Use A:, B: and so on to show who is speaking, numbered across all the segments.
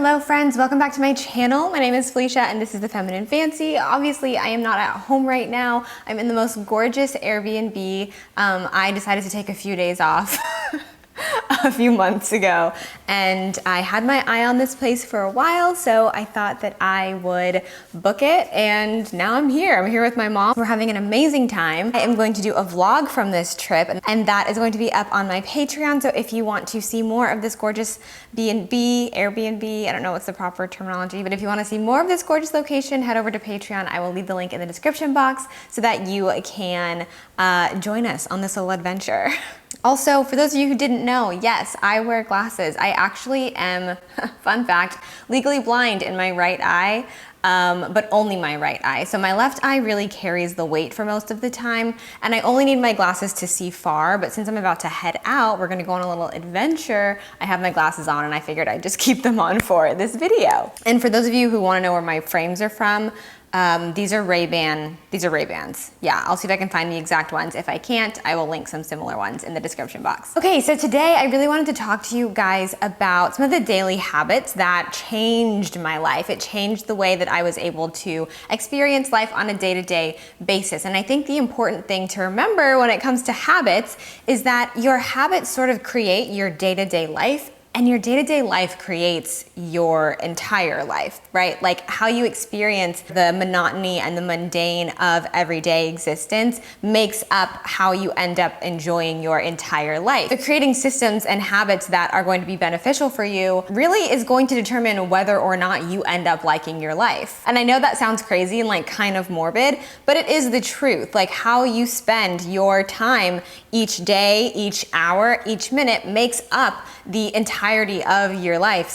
A: Hello friends, welcome back to my channel. My name is Felicia and this is The Feminine Fancy. Obviously, I am not at home right now. I'm in the most gorgeous Airbnb. I decided to take a few days off a few months ago, and I had my eye on this place for a while, so I thought that I would book it, and now I'm here. I'm here with my mom. We're having an amazing time. I am going to do a vlog from this trip, and that is going to be up on my Patreon, so if you want to see more of this gorgeous B&B, Airbnb, I don't know what's the proper terminology, but if you want to see more of this gorgeous location, head over to Patreon. I will leave the link in the description box so that you can join us on this little adventure. Also, for those of you who didn't know, yes, I wear glasses. I actually am, fun fact, legally blind in my right eye, but only my right eye. So my left eye really carries the weight for most of the time, and I only need my glasses to see far, but since I'm about to head out, we're gonna go on a little adventure, I have my glasses on and I figured I'd just keep them on for this video. And for those of you who wanna know where my frames are from, these are Ray-Bans. Yeah, I'll see if I can find the exact ones. If I can't, I will link some similar ones in the description box. Okay, so today I really wanted to talk to you guys about some of the daily habits that changed my life. It changed the way that I was able to experience life on a day-to-day basis. And I think the important thing to remember when it comes to habits is that your habits sort of create your day-to-day life, and your day-to-day life creates your entire life, right? Like how you experience the monotony and the mundane of everyday existence makes up how you end up enjoying your entire life. So creating systems and habits that are going to be beneficial for you really is going to determine whether or not you end up liking your life. And I know that sounds crazy and like kind of morbid, but it is the truth. Like how you spend your time each day, each hour, each minute makes up the entirety of your life.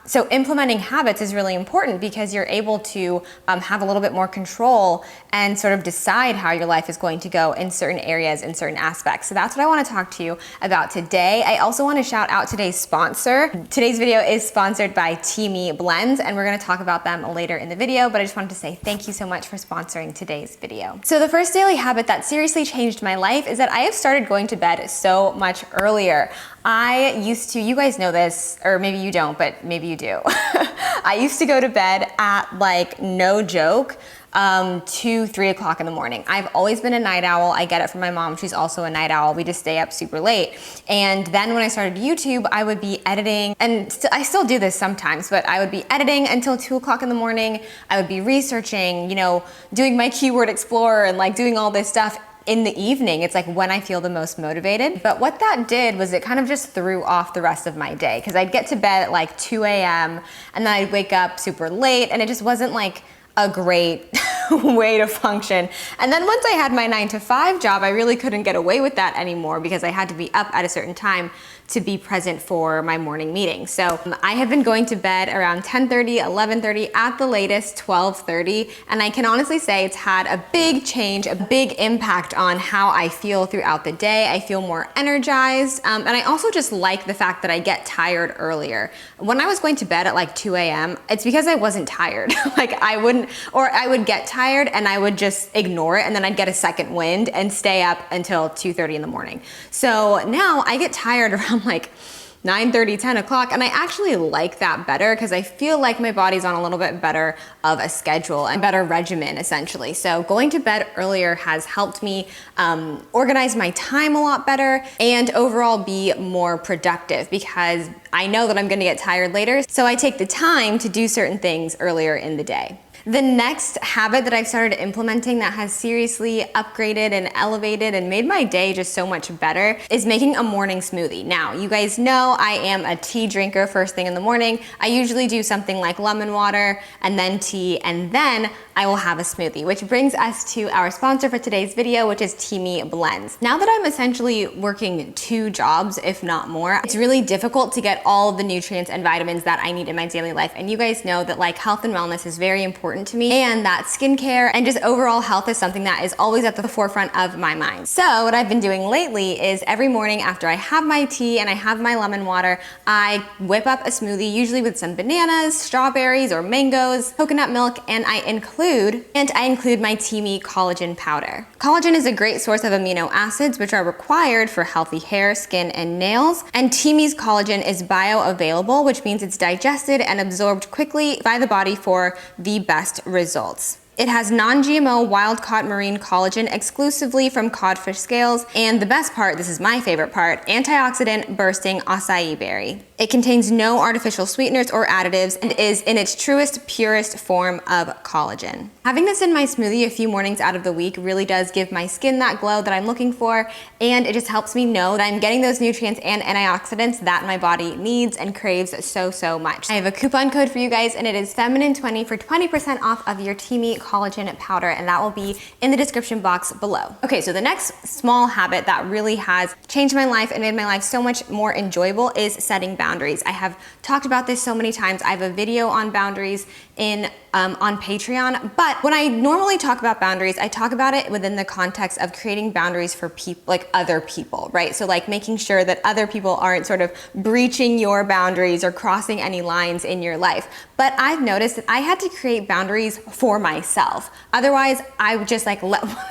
A: So implementing habits is really important because you're able to have a little bit more control and sort of decide how your life is going to go in certain areas, in certain aspects. So that's what I want to talk to you about today. I also want to shout out today's sponsor. Today's video is sponsored by Teamy Blends, and we're going to talk about them later in the video, but I just wanted to say thank you so much for sponsoring today's video. So the first daily habit that seriously changed my life is that I have started going to bed so much earlier. I used to, you guys know this, or maybe you don't, but maybe you do. I used to go to bed at, like, no joke, 2, 3 o'clock in the morning. I've always been a night owl. I get it from my mom. She's also a night owl. We just stay up super late. And then when I started YouTube, I would be editing, and I still do this sometimes, but I would be editing until 2 o'clock in the morning. I would be researching, you know, doing my keyword explorer and like doing all this stuff in the evening. It's like when I feel the most motivated. But what that did was it kind of just threw off the rest of my day, because I'd get to bed at like 2 a.m. and then I'd wake up super late, and it just wasn't like a great way to function. And then once I had my 9-to-5 job, I really couldn't get away with that anymore because I had to be up at a certain time to be present for my morning meeting. So I have been going to bed around 10:30, 11:30, at the latest 12:30, and I can honestly say it's had a big change, a big impact on how I feel throughout the day. I feel more energized, and I also just like the fact that I get tired earlier. When I was going to bed at like 2 a.m., it's because I wasn't tired. Like I would get tired and I would just ignore it, and then I'd get a second wind and stay up until 2:30 in the morning. So now I get tired around like 9:30, 10 o'clock, and I actually like that better because I feel like my body's on a little bit better of a schedule and better regimen, essentially. So going to bed earlier has helped me organize my time a lot better and overall be more productive because I know that I'm gonna get tired later, so I take the time to do certain things earlier in the day. The next habit that I've started implementing that has seriously upgraded and elevated and made my day just so much better is making a morning smoothie. Now, you guys know I am a tea drinker first thing in the morning. I usually do something like lemon water and then tea, and then I will have a smoothie, which brings us to our sponsor for today's video, which is Teamy Blends. Now that I'm essentially working 2 jobs, if not more, it's really difficult to get all of the nutrients and vitamins that I need in my daily life. And you guys know that like health and wellness is very important important to me, and that skincare and just overall health is something that is always at the forefront of my mind. So what I've been doing lately is every morning after I have my tea and I have my lemon water, I whip up a smoothie, usually with some bananas, strawberries or mangoes, coconut milk, and I include my Teamy collagen powder. Collagen is a great source of amino acids which are required for healthy hair, skin, and nails, and Teamy's collagen is bioavailable, which means it's digested and absorbed quickly by the body for the best results. It has non-GMO wild-caught marine collagen exclusively from codfish scales, and the best part, this is my favorite part, antioxidant-bursting acai berry. It contains no artificial sweeteners or additives and is in its truest, purest form of collagen. Having this in my smoothie a few mornings out of the week really does give my skin that glow that I'm looking for, and it just helps me know that I'm getting those nutrients and antioxidants that my body needs and craves so much. I have a coupon code for you guys, and it is Feminine20 for 20% off of your Teamy collagen powder, and that will be in the description box below. Okay, so the next small habit that really has changed my life and made my life so much more enjoyable is setting boundaries. I have talked about this so many times. I have a video on boundaries on Patreon, but when I normally talk about boundaries, I talk about it within the context of creating boundaries for people, like other people, right? So like making sure that other people aren't sort of breaching your boundaries or crossing any lines in your life. But I've noticed that I had to create boundaries for myself. Otherwise, I would just like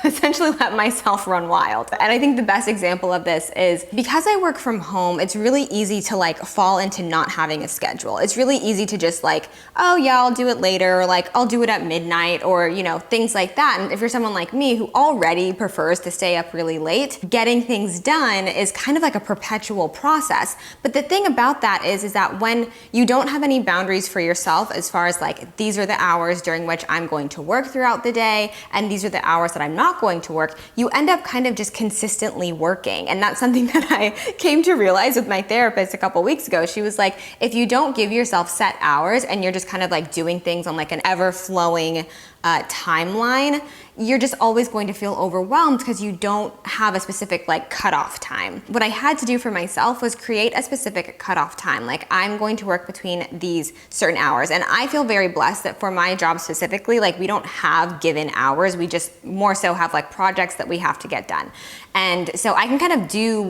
A: essentially let myself run wild. And I think the best example of this is because I work from home, it's really easy to like fall into not having a schedule. It's really easy to just like, oh yeah, I'll do it later, or like I'll do it at midnight, or you know, things like that. And if you're someone like me who already prefers to stay up really late, getting things done is kind of like a perpetual process. But the thing about that is that when you don't have any boundaries for yourself, as far as like, these are the hours during which I'm going to work throughout the day, and these are the hours that I'm not going to work, you end up kind of just consistently working. And that's something that I came to realize with my therapist a couple weeks ago. She was like, if you don't give yourself set hours and you're just kind of like doing things on like an ever-flowing timeline, you're just always going to feel overwhelmed because you don't have a specific like cutoff time. What I had to do for myself was create a specific cutoff time. Like, I'm going to work between these certain hours. And I feel very blessed that for my job specifically, like we don't have given hours. We just more so have like projects that we have to get done. And so I can kind of do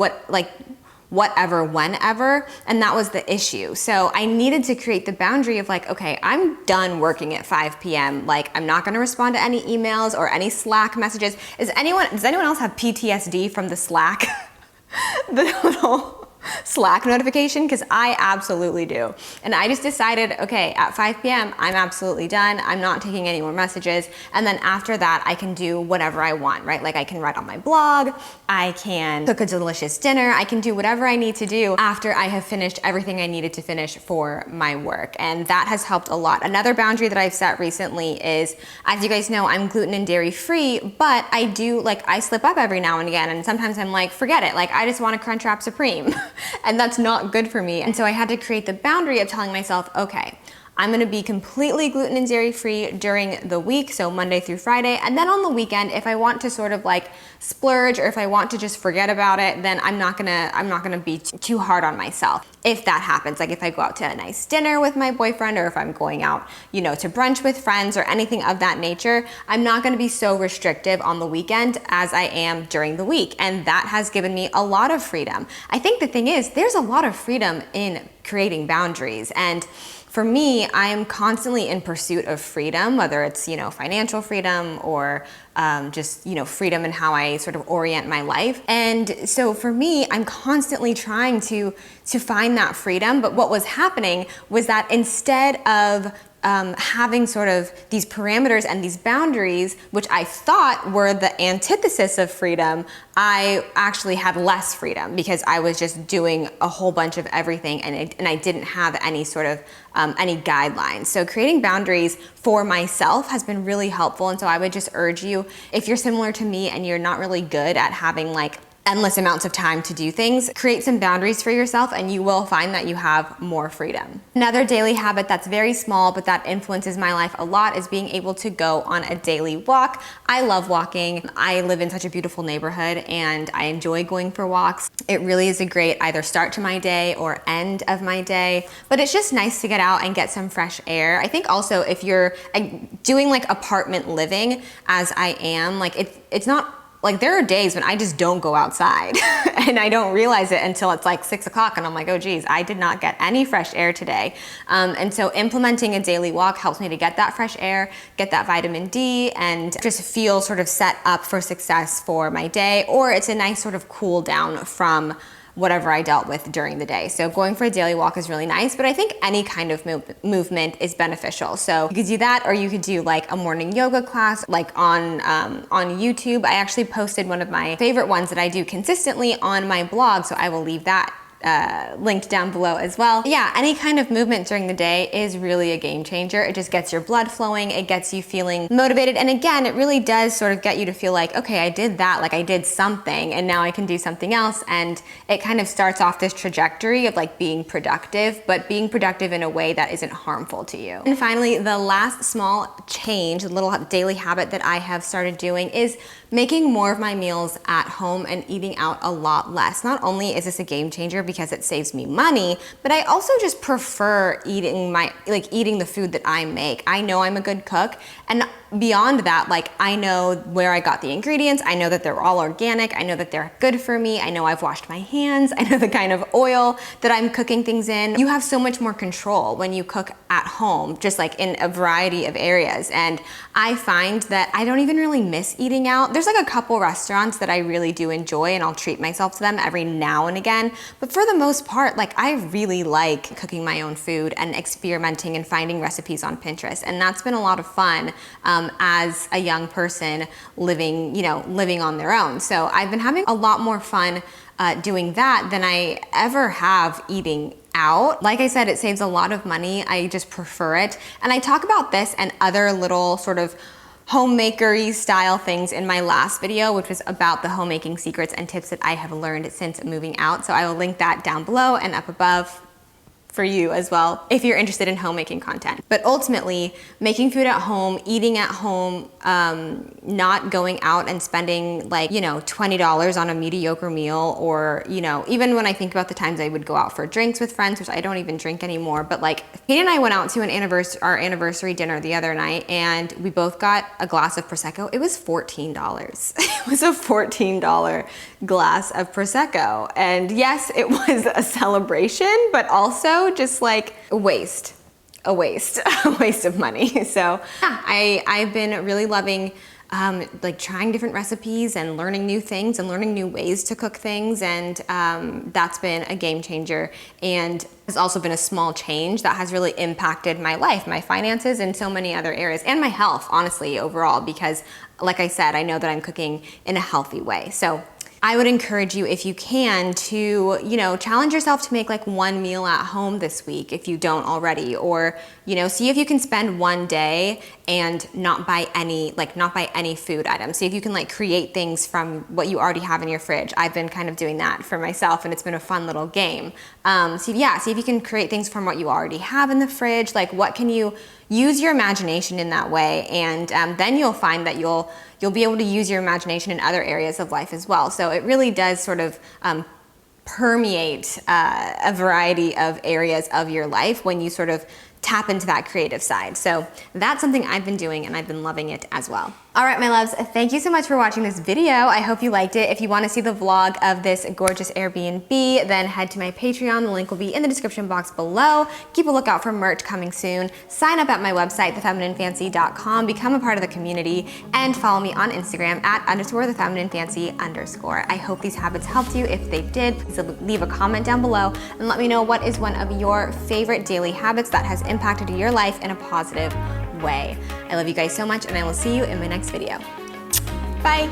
A: whatever, whenever, and that was the issue. So I needed to create the boundary of like, okay, I'm done working at 5 p.m. Like, I'm not gonna respond to any emails or any Slack messages. Does anyone else have PTSD from the Slack? The little Slack notification, because I absolutely do. And I just decided, okay, at 5 p.m. I'm absolutely done. I'm not taking any more messages. And then after that, I can do whatever I want, right? Like I can write on my blog, I can cook a delicious dinner, I can do whatever I need to do after I have finished everything I needed to finish for my work. And that has helped a lot. Another boundary that I've set recently is, as you guys know, I'm gluten and dairy free, but I slip up every now and again. And sometimes I'm like, forget it. Like, I just want a Crunchwrap Supreme. And that's not good for me. And so I had to create the boundary of telling myself, okay, I'm gonna be completely gluten and dairy free during the week, so Monday through Friday. And then on the weekend, if I want to sort of like splurge, or if I want to just forget about it, then I'm not gonna be too hard on myself. If that happens, like if I go out to a nice dinner with my boyfriend, or if I'm going out, you know, to brunch with friends or anything of that nature, I'm not gonna be so restrictive on the weekend as I am during the week. And that has given me a lot of freedom. I think the thing is, there's a lot of freedom in creating boundaries. And for me, I am constantly in pursuit of freedom, whether it's, you know, financial freedom or just, you know, freedom in how I sort of orient my life. And so for me, I'm constantly trying to find that freedom. But what was happening was that instead of having sort of these parameters and these boundaries, which I thought were the antithesis of freedom, I actually had less freedom because I was just doing a whole bunch of everything, and I didn't have any sort of any guidelines. So creating boundaries for myself has been really helpful. And so I would just urge you, if you're similar to me and you're not really good at having like endless amounts of time to do things. Create some boundaries for yourself and you will find that you have more freedom. Another daily habit that's very small but that influences my life a lot is being able to go on a daily walk. I love walking. I live in such a beautiful neighborhood and I enjoy going for walks. It really is a great either start to my day or end of my day, but it's just nice to get out and get some fresh air. I think also if you're doing like apartment living as I am, like it's not like there are days when I just don't go outside and I don't realize it until it's like 6 o'clock and I'm like, oh geez, I did not get any fresh air today. And so implementing a daily walk helps me to get that fresh air, get that vitamin D, and just feel sort of set up for success for my day, or it's a nice sort of cool down from whatever I dealt with during the day. So going for a daily walk is really nice, but I think any kind of movement is beneficial. So you could do that, or you could do like a morning yoga class, like on YouTube. I actually posted one of my favorite ones that I do consistently on my blog, so I will leave that linked down below as well. Yeah, any kind of movement during the day is really a game changer. It just gets your blood flowing, it gets you feeling motivated, and again, it really does sort of get you to feel like, okay, I did that, like I did something, and now I can do something else, and it kind of starts off this trajectory of like being productive, but being productive in a way that isn't harmful to you. And finally, the last small change, the little daily habit that I have started doing is making more of my meals at home and eating out a lot less. Not only is this a game changer because it saves me money, but I also just prefer eating the food that I make. I know I'm a good cook, and beyond that, like I know where I got the ingredients, I know that they're all organic, I know that they're good for me, I know I've washed my hands, I know the kind of oil that I'm cooking things in. You have so much more control when you cook at home, just like in a variety of areas. And I find that I don't even really miss eating out. There's like a couple restaurants that I really do enjoy and I'll treat myself to them every now and again. But for the most part, like I really like cooking my own food and experimenting and finding recipes on Pinterest. And that's been a lot of fun as a young person living on their own. So I've been having a lot more fun doing that than I ever have eating out. Like I said, it saves a lot of money. I just prefer it. And I talk about this and other little sort of homemakery style things in my last video, which was about the homemaking secrets and tips that I have learned since moving out. So I will link that down below and up above for you as well if you're interested in homemaking content. But ultimately, making food at home, eating at home, not going out and spending like, $20 on a mediocre meal, or, even when I think about the times I would go out for drinks with friends, which I don't even drink anymore, but like Kate and I went out to our anniversary dinner the other night and we both got a glass of Prosecco. It was $14. It was a $14 glass of Prosecco. And yes, it was a celebration, but also just like a waste of money. So yeah, I've been really loving like trying different recipes and learning new things and learning new ways to cook things, and that's been a game changer, and has also been a small change that has really impacted my life, my finances, and so many other areas, and my health, honestly, overall, because like I said, I know that I'm cooking in a healthy way. So I would encourage you, if you can, to, challenge yourself to make like one meal at home this week if you don't already, or, see if you can spend one day and not buy any food items. See if you can like create things from what you already have in your fridge. I've been kind of doing that for myself and it's been a fun little game. See if you can create things from what you already have in the fridge. Like what can you use your imagination in that way, and then you'll find that you'll be able to use your imagination in other areas of life as well. So it really does sort of permeate a variety of areas of your life when you sort of tap into that creative side. So that's something I've been doing and I've been loving it as well. All right, my loves, thank you so much for watching this video. I hope you liked it. If you want to see the vlog of this gorgeous Airbnb, then head to my Patreon. The link will be in the description box below. Keep a lookout for merch coming soon. Sign up at my website, thefemininefancy.com, become a part of the community, and follow me on Instagram at _thefemininefancy_. I hope these habits helped you. If they did, please leave a comment down below and let me know what is one of your favorite daily habits that has impacted your life in a positive way. I love you guys so much, and I will see you in my next video. Bye.